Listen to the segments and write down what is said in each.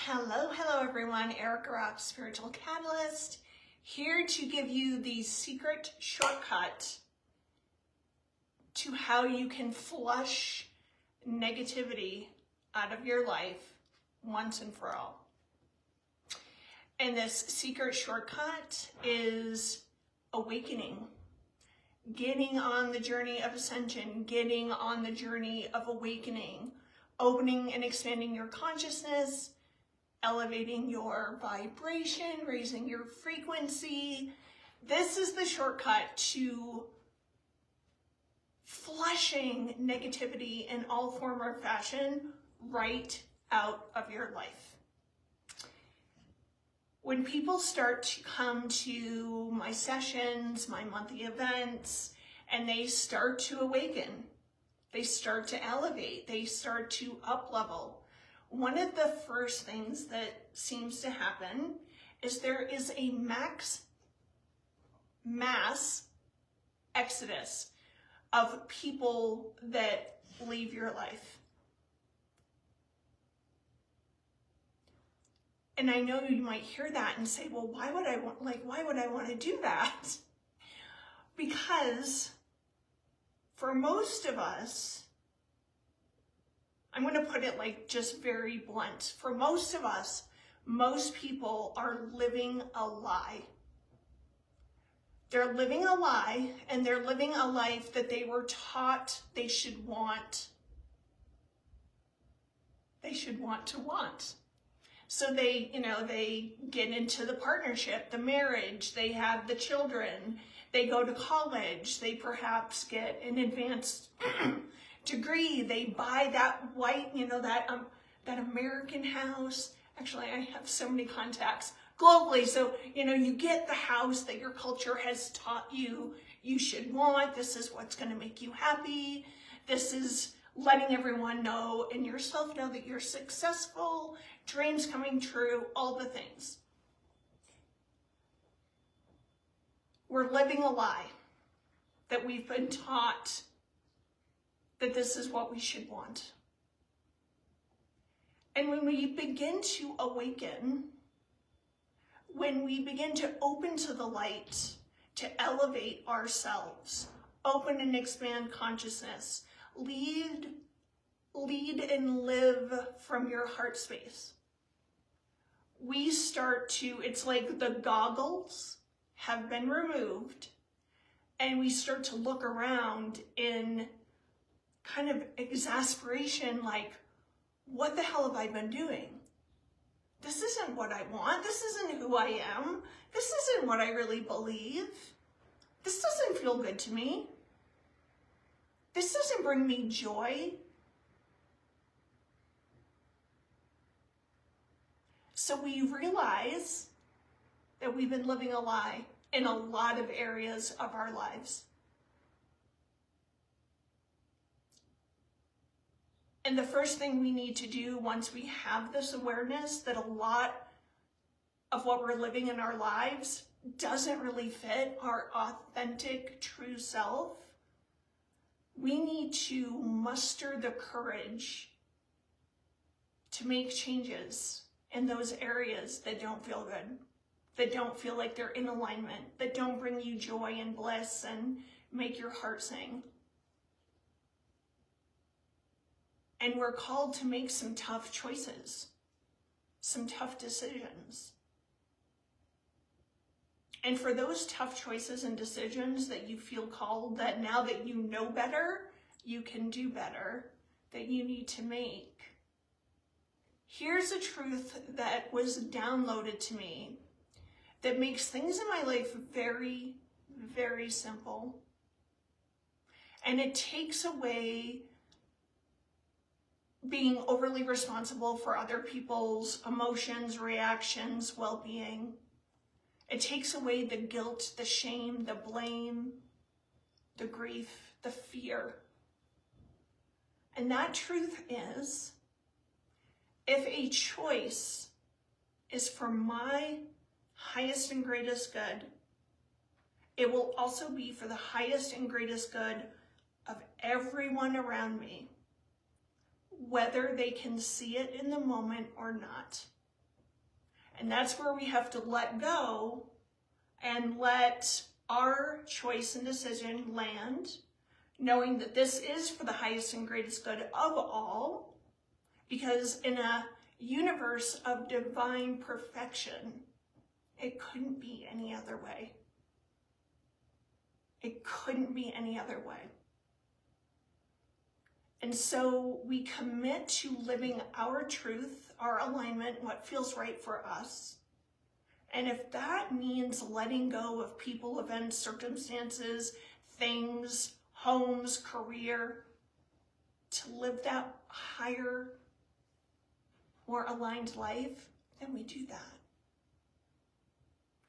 Hello everyone, Erica Rock, Spiritual Catalyst, here to give you the secret shortcut to how you can flush negativity out of your life once and for all. And this secret shortcut is awakening, getting on the journey of ascension, getting on the journey of awakening, opening and expanding your consciousness, elevating your vibration, raising your frequency. This is the shortcut to flushing negativity in all form or fashion right out of your life. When people start to come to my sessions, my monthly events, and they start to awaken, they start to elevate, they start to up-level, one of the first things that seems to happen is there is a mass exodus of people that leave your life. And I know you might hear that and say, well, why would I want to do that? Because for most of us, I'm going to put it like just very blunt. For most of us, most people are living a lie. They're living a lie, and they're living a life that they were taught they should want. They should want to want. So they get into the partnership, the marriage, they have the children, they go to college, they perhaps get an advanced degree, they buy that white, that American house. Actually, I have so many contacts globally. So, you get the house that your culture has taught you should want. This is what's going to make you happy. This is letting everyone know and yourself know that you're successful, dreams coming true, all the things. We're living a lie that we've been taught that this is what we should want. And when we begin to awaken, when we begin to open to the light, to elevate ourselves, open and expand consciousness, lead and live from your heart space, we start to, it's like the goggles have been removed, and we start to look around in kind of exasperation, like, what the hell have I been doing? This isn't what I want. This isn't who I am. This isn't what I really believe. This doesn't feel good to me. This doesn't bring me joy. So we realize that we've been living a lie in a lot of areas of our lives. And the first thing we need to do once we have this awareness that a lot of what we're living in our lives doesn't really fit our authentic, true self, we need to muster the courage to make changes in those areas that don't feel good, that don't feel like they're in alignment, that don't bring you joy and bliss and make your heart sing. And we're called to make some tough choices, some tough decisions. And for those tough choices and decisions that you feel called, that now that you know better, you can do better, that you need to make, here's a truth that was downloaded to me that makes things in my life very, very simple. And it takes away being overly responsible for other people's emotions, reactions, well-being. It takes away the guilt, the shame, the blame, the grief, the fear. And that truth is, if a choice is for my highest and greatest good, it will also be for the highest and greatest good of everyone around me, whether they can see it in the moment or not. And that's where we have to let go and let our choice and decision land, knowing that this is for the highest and greatest good of all, because in a universe of divine perfection, it couldn't be any other way. It couldn't be any other way. And so we commit to living our truth, our alignment, what feels right for us. And if that means letting go of people, events, circumstances, things, homes, career, to live that higher, more aligned life, then we do that.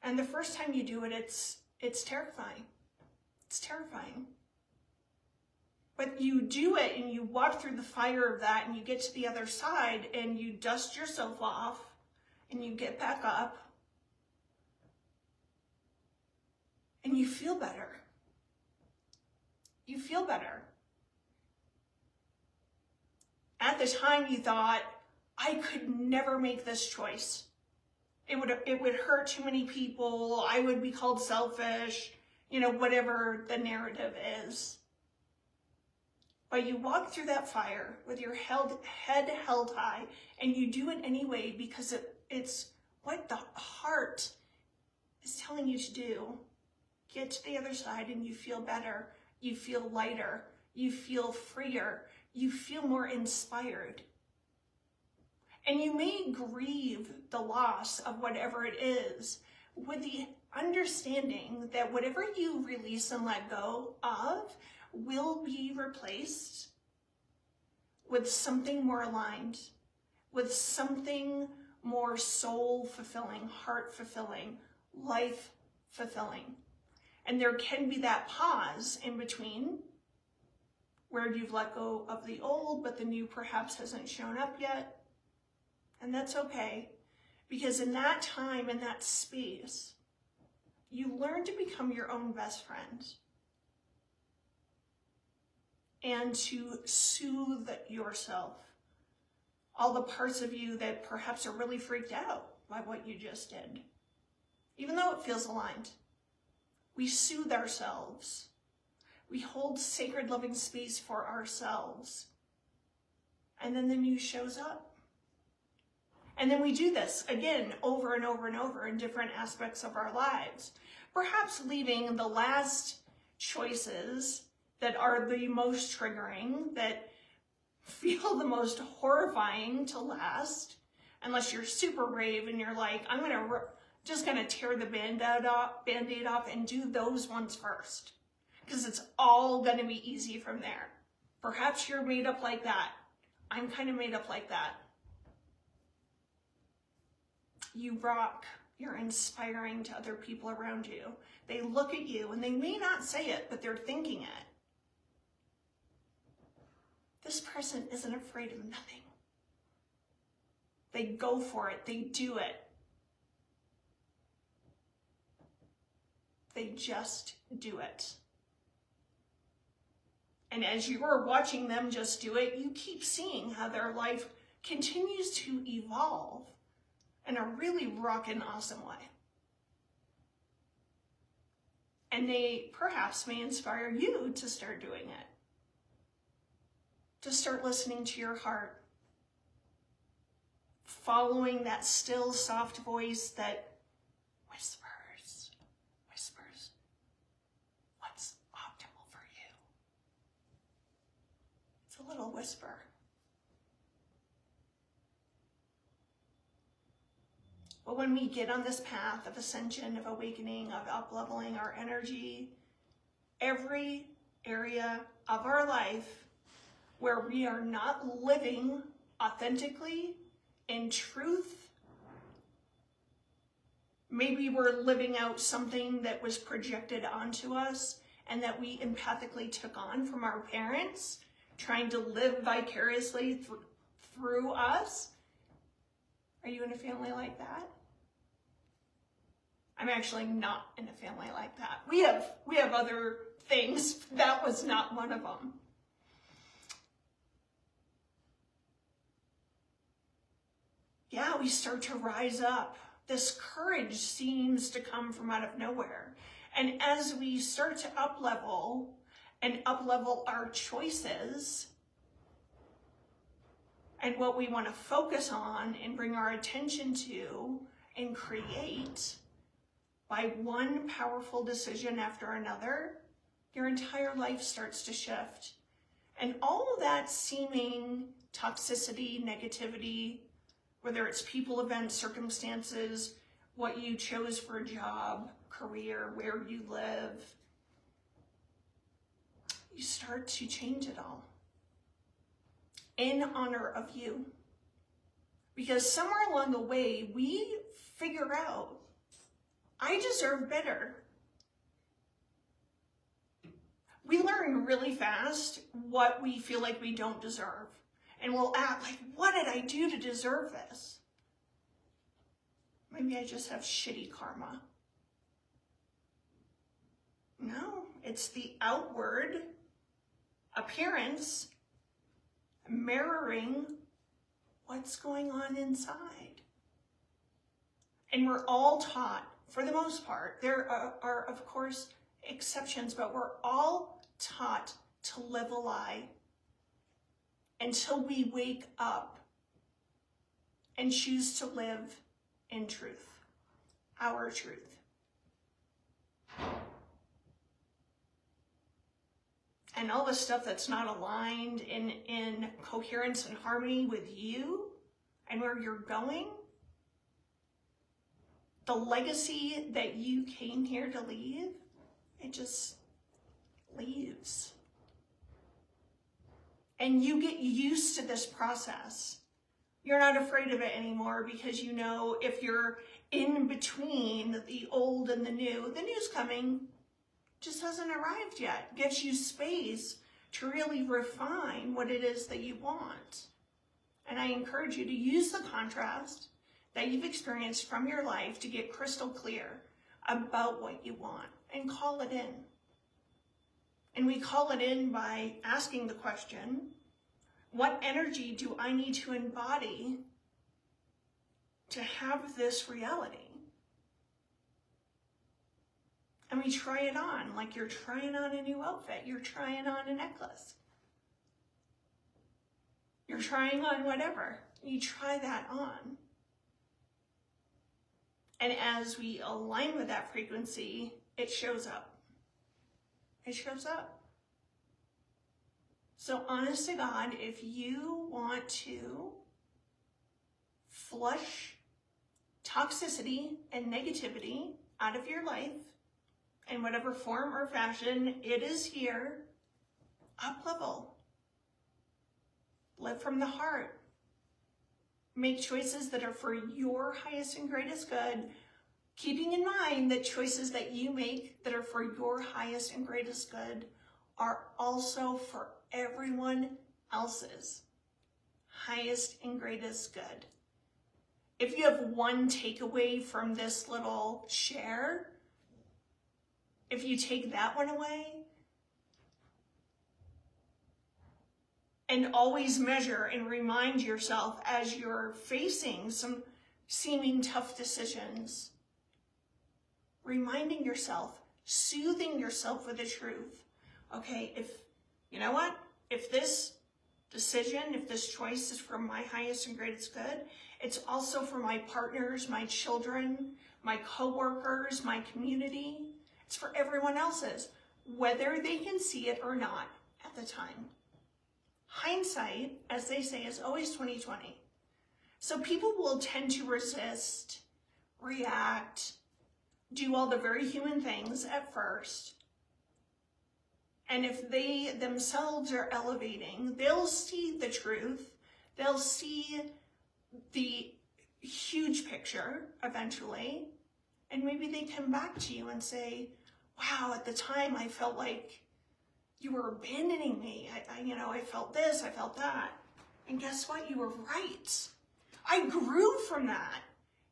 And the first time you do it, it's terrifying. It's terrifying. But you do it and you walk through the fire of that and you get to the other side and you dust yourself off and you get back up and you feel better. You feel better. At the time you thought, I could never make this choice. It would hurt too many people. I would be called selfish, whatever the narrative is. But you walk through that fire with your head held high, and you do it anyway because it's what the heart is telling you to do. Get to the other side and you feel better. You feel lighter. You feel freer. You feel more inspired. And you may grieve the loss of whatever it is with the understanding that whatever you release and let go of will be replaced with something more aligned, with something more soul-fulfilling, heart-fulfilling, life-fulfilling. And there can be that pause in between where you've let go of the old, but the new perhaps hasn't shown up yet. And that's okay, because in that time, in that space, you learn to become your own best friend and to soothe yourself. All the parts of you that perhaps are really freaked out by what you just did, even though it feels aligned. We soothe ourselves. We hold sacred loving space for ourselves. And then the new shows up. And then we do this again over and over and over in different aspects of our lives. Perhaps leaving the last choices that are the most triggering, that feel the most horrifying to last, unless you're super brave and you're like, I'm just gonna tear the Band-Aid off and do those ones first, because it's all gonna be easy from there. Perhaps you're made up like that. I'm kind of made up like that. You rock. You're inspiring to other people around you. They look at you and they may not say it, but they're thinking it. This person isn't afraid of nothing. They go for it. They do it. They just do it. And as you are watching them just do it, you keep seeing how their life continues to evolve in a really rockin' awesome way. And they perhaps may inspire you to start doing it. To start listening to your heart. Following that still, soft voice that whispers what's optimal for you. It's a little whisper. But when we get on this path of ascension, of awakening, of up-leveling our energy, every area of our life where we are not living authentically, in truth, maybe we're living out something that was projected onto us and that we empathically took on from our parents, trying to live vicariously through us. Are you in a family like that? I'm actually not in a family like that. We have other things. That was not one of them. Yeah, we start to rise up this courage seems to come from out of nowhere. And as we start to up-level our choices and what we want to focus on and bring our attention to and create by one powerful decision after another, your entire life starts to shift. And all of that seeming toxicity, negativity, whether it's people, events, circumstances, what you chose for a job, career, where you live, you start to change it all in honor of you. Because somewhere along the way, we figure out, I deserve better. We learn really fast what we feel like we don't deserve. And we'll act like, what did I do to deserve this? Maybe I just have shitty karma. No, it's the outward appearance mirroring what's going on inside. And we're all taught, for the most part, there are of course exceptions, but we're all taught to live a lie until we wake up and choose to live in truth, our truth. And all the stuff that's not aligned in coherence and harmony with you and where you're going, the legacy that you came here to leave, it just leaves. And you get used to this process. You're not afraid of it anymore because you know if you're in between the old and the new's coming, just hasn't arrived yet. Gives you space to really refine what it is that you want. And I encourage you to use the contrast that you've experienced from your life to get crystal clear about what you want and call it in. And we call it in by asking the question, what energy do I need to embody to have this reality? And we try it on like you're trying on a new outfit. You're trying on a necklace. You're trying on whatever. You try that on. And as we align with that frequency, it shows up. It shows up. So honest to God, if you want to flush toxicity and negativity out of your life, in whatever form or fashion it is here, up level. Live from the heart. Make choices that are for your highest and greatest good, keeping in mind that choices that you make that are for your highest and greatest good are also for everyone else's highest and greatest good. If you have one takeaway from this little share, if you take that one away, and always measure and remind yourself as you're facing some seeming tough decisions, reminding yourself, soothing yourself with the truth. Okay, if this decision, if this choice is for my highest and greatest good, it's also for my partners, my children, my coworkers, my community. It's for everyone else's, whether they can see it or not at the time. Hindsight, as they say, is always 20/20. So people will tend to resist, react, do all the very human things at first. And if they themselves are elevating, they'll see the truth. They'll see the huge picture eventually. And maybe they come back to you and say, wow, at the time I felt like you were abandoning me. I felt this, I felt that. And guess what? You were right. I grew from that.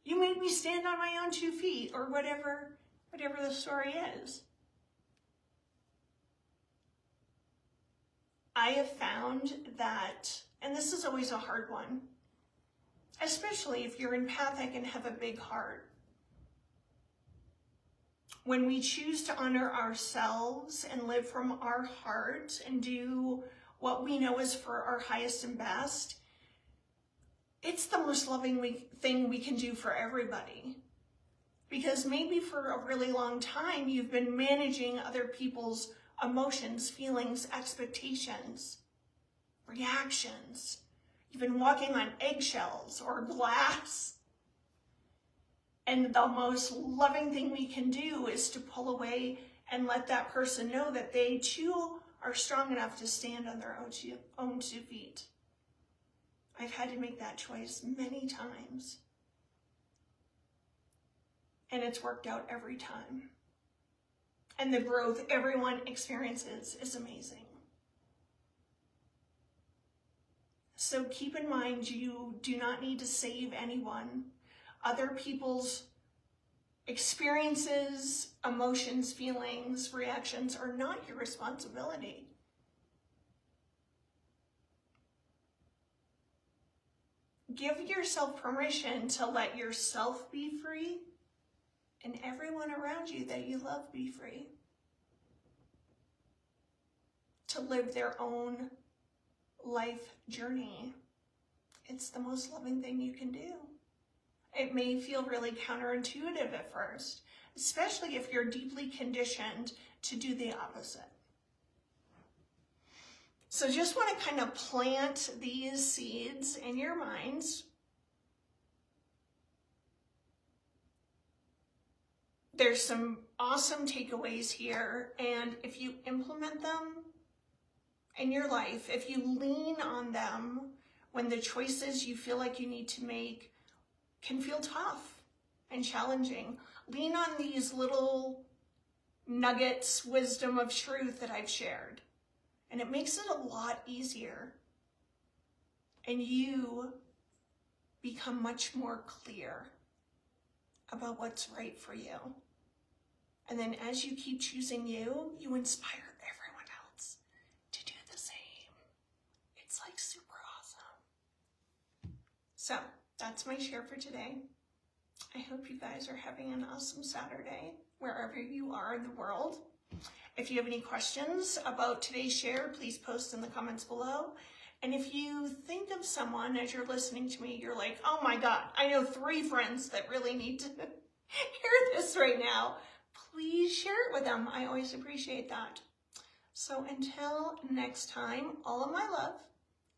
You made me stand on my own 2 feet, or whatever the story is. I have found that, and this is always a hard one, especially if you're empathic and have a big heart. When we choose to honor ourselves and live from our heart and do what we know is for our highest and best, it's the most loving thing we can do for everybody. Because maybe for a really long time, you've been managing other people's emotions, feelings, expectations, reactions. You've been walking on eggshells or glass. And the most loving thing we can do is to pull away and let that person know that they too are strong enough to stand on their own 2 feet. I've had to make that choice many times. And it's worked out every time. And the growth everyone experiences is amazing. So keep in mind, you do not need to save anyone. Other people's experiences, emotions, feelings, reactions are not your responsibility. Give yourself permission to let yourself be free and everyone around you that you love be free. To live their own life journey. It's the most loving thing you can do. It may feel really counterintuitive at first, especially if you're deeply conditioned to do the opposite. So just want to kind of plant these seeds in your minds. There's some awesome takeaways here, and if you implement them in your life, if you lean on them when the choices you feel like you need to make can feel tough and challenging, lean on these little nuggets, wisdom of truth that I've shared. And it makes it a lot easier. And you become much more clear about what's right for you. And then as you keep choosing you, you inspire everyone else to do the same. It's like super awesome. So that's my share for today. I hope you guys are having an awesome Saturday, wherever you are in the world. If you have any questions about today's share, please post in the comments below. And if you think of someone as you're listening to me, you're like, oh my God, I know 3 friends that really need to hear this right now. Please share it with them. I always appreciate that. So until next time, all of my love,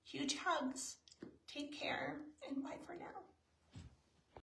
huge hugs, take care, and bye for now.